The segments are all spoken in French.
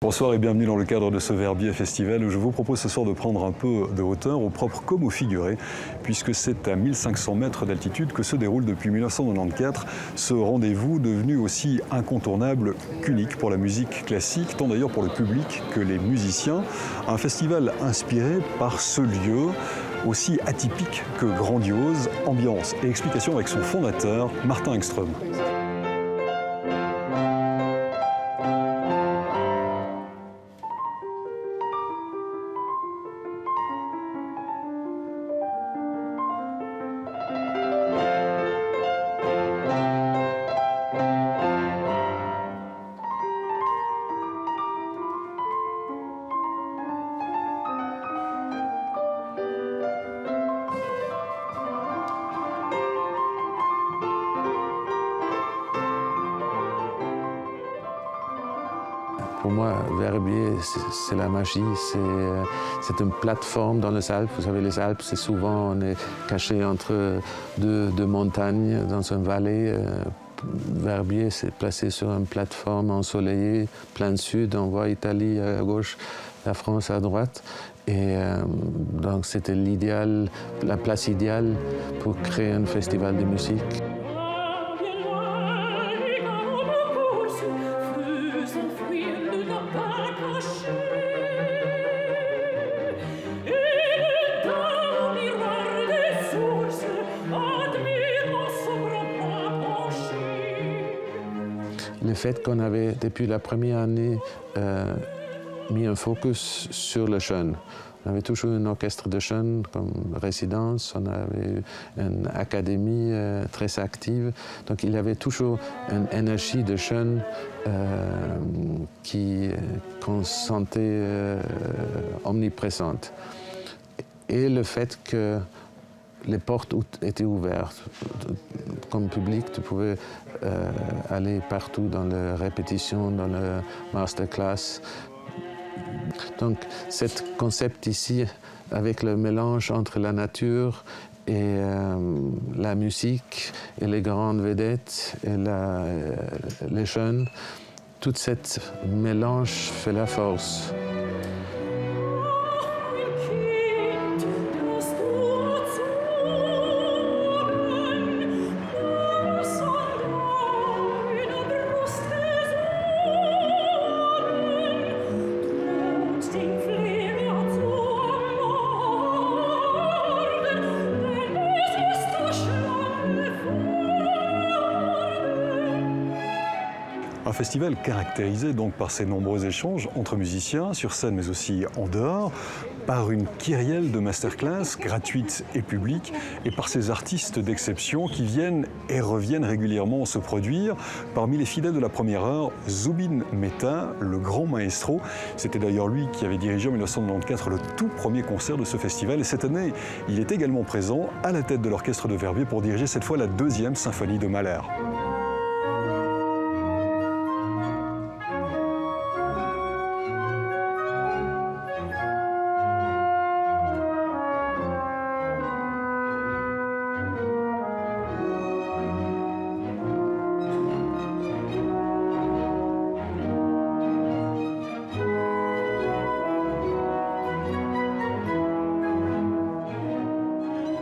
Bonsoir et bienvenue dans le cadre de ce Verbier Festival où je vous propose ce soir de prendre un peu de hauteur au propre comme au figuré, puisque c'est à 1500 mètres d'altitude que se déroule depuis 1994 ce rendez-vous devenu aussi incontournable qu'unique pour la musique classique, tant d'ailleurs pour le public que les musiciens. Un festival inspiré par ce lieu aussi atypique que grandiose, ambiance et explication avec son fondateur, Martin Engström. Pour moi, Verbier, c'est la magie, c'est une plateforme dans les Alpes. Vous savez, les Alpes, c'est souvent, on est caché entre deux montagnes dans une vallée. Verbier, c'est placé sur une plateforme ensoleillée, plein sud, on voit l'Italie à gauche, la France à droite. Et donc c'était l'idéal, la place idéale pour créer un festival de musique. Le fait qu'on avait, depuis la première année, mis un focus sur le jeune. On avait toujours un orchestre de jeunes comme résidence, on avait une académie très active. Donc il y avait toujours une énergie de jeunes qu'on sentait omniprésente. Et le fait que les portes étaient ouvertes. Comme public, tu pouvais aller partout dans les répétitions, dans le masterclass. Donc, ce concept ici, avec le mélange entre la nature et la musique, et les grandes vedettes, et les jeunes, tout ce mélange fait la force. Un festival caractérisé donc par ces nombreux échanges entre musiciens, sur scène mais aussi en dehors, par une kyrielle de masterclass gratuites et publiques, et par ces artistes d'exception qui viennent et reviennent régulièrement se produire. Parmi les fidèles de la première heure, Zubin Mehta, le grand maestro. C'était d'ailleurs lui qui avait dirigé en 1994 le tout premier concert de ce festival. Et cette année, il est également présent à la tête de l'orchestre de Verbier pour diriger cette fois la 2e symphonie de Mahler.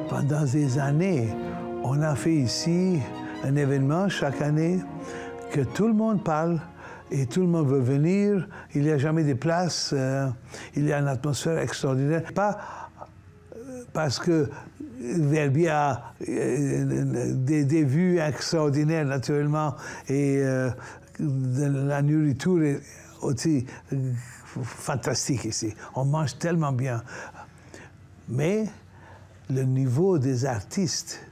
Pendant des années, on a fait ici un événement chaque année que tout le monde parle et tout le monde veut venir. Il n'y a jamais de place, il y a une atmosphère extraordinaire. Pas parce que Verbier a des vues extraordinaires naturellement et la nourriture est aussi fantastique ici. On mange tellement bien. Mais le niveau des artistes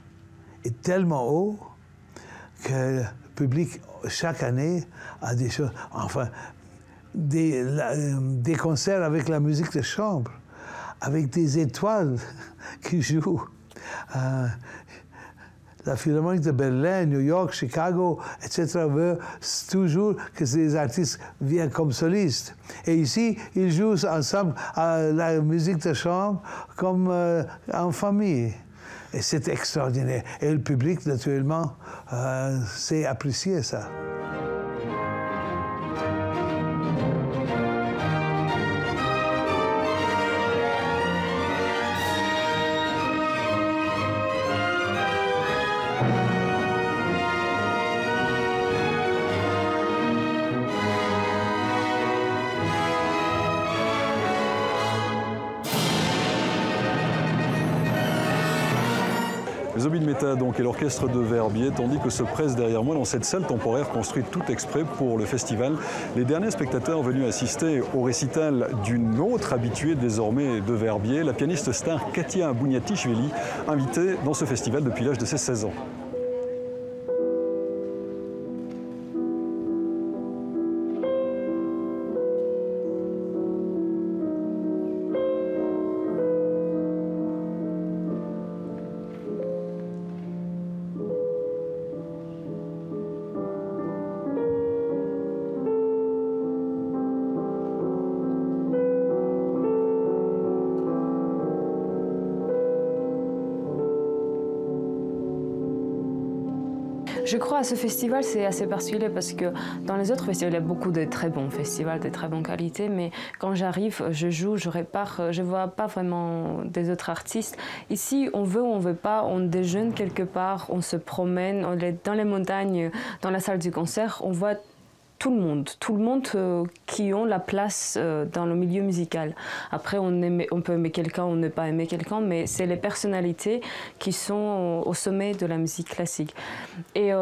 est tellement haut que le public, chaque année, a des choses, enfin, des concerts avec la musique de chambre, avec des étoiles qui jouent. La Philharmonique de Berlin, New York, Chicago, etc. veut toujours que ces artistes viennent comme solistes. Et ici, ils jouent ensemble la musique de chambre comme en famille. Et c'est extraordinaire. Et le public, naturellement, sait apprécier ça. Zobby de Meta donc et l'orchestre de Verbier, tandis que se presse derrière moi dans cette salle temporaire construite tout exprès pour le festival les derniers spectateurs venus assister au récital d'une autre habituée désormais de Verbier, la pianiste star Katia Bouniatichvili, invitée dans ce festival depuis l'âge de ses 16 ans. Je crois à ce festival, c'est assez particulier parce que dans les autres festivals, il y a beaucoup de très bons festivals, de très bonne qualité, mais quand j'arrive, je joue, je répare, je ne vois pas vraiment des autres artistes. Ici, on veut ou on ne veut pas, on déjeune quelque part, on se promène, on est dans les montagnes, dans la salle du concert, on voit tout le monde qui ont la place dans le milieu musical. Après, on peut aimer quelqu'un ou ne pas aimer quelqu'un, mais c'est les personnalités qui sont au sommet de la musique classique. Et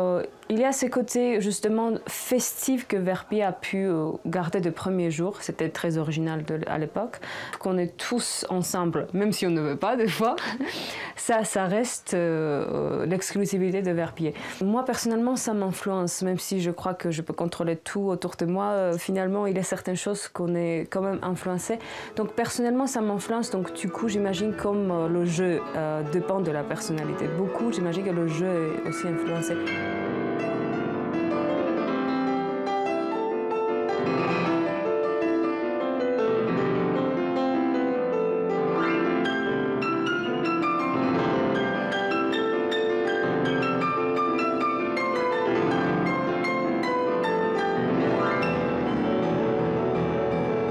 il y a ce côté justement festif que Verbier a pu garder de premier jour. C'était très original à l'époque. Qu'on est tous ensemble, même si on ne veut pas des fois. Ça reste l'exclusivité de Verbier. Moi, personnellement, ça m'influence, même si je crois que je peux contrôler tout autour de moi. Finalement, il y a certaines choses qu'on est quand même influencé. Donc, personnellement, ça m'influence. Donc, du coup, j'imagine comme le jeu dépend de la personnalité. Beaucoup, j'imagine que le jeu est aussi influencé.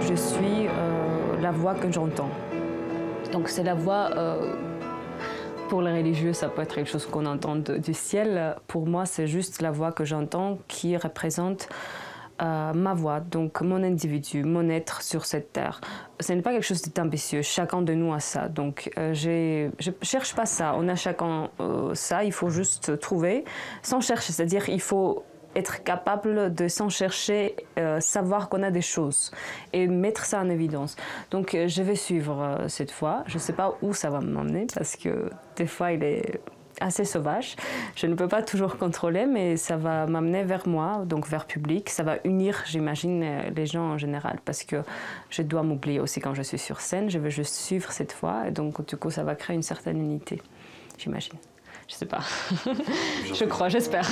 Je suis la voix que j'entends. Donc c'est la voix, pour les religieux, ça peut être quelque chose qu'on entend du ciel. Pour moi, c'est juste la voix que j'entends qui représente ma voix, donc mon individu, mon être sur cette terre. Ce n'est pas quelque chose d'ambitieux, chacun de nous a ça. Donc je ne cherche pas ça, on a chacun ça, il faut juste trouver sans chercher, c'est-à-dire il faut être capable de sans chercher, savoir qu'on a des choses et mettre ça en évidence. Donc je vais suivre cette voie. Je ne sais pas où ça va m'emmener parce que des fois il est assez sauvage. Je ne peux pas toujours contrôler, mais ça va m'amener vers moi, donc vers public. Ça va unir, j'imagine, les gens en général parce que je dois m'oublier aussi quand je suis sur scène. Je veux juste suivre cette voie et donc du coup ça va créer une certaine unité, j'imagine. Je sais pas. Je crois, j'espère.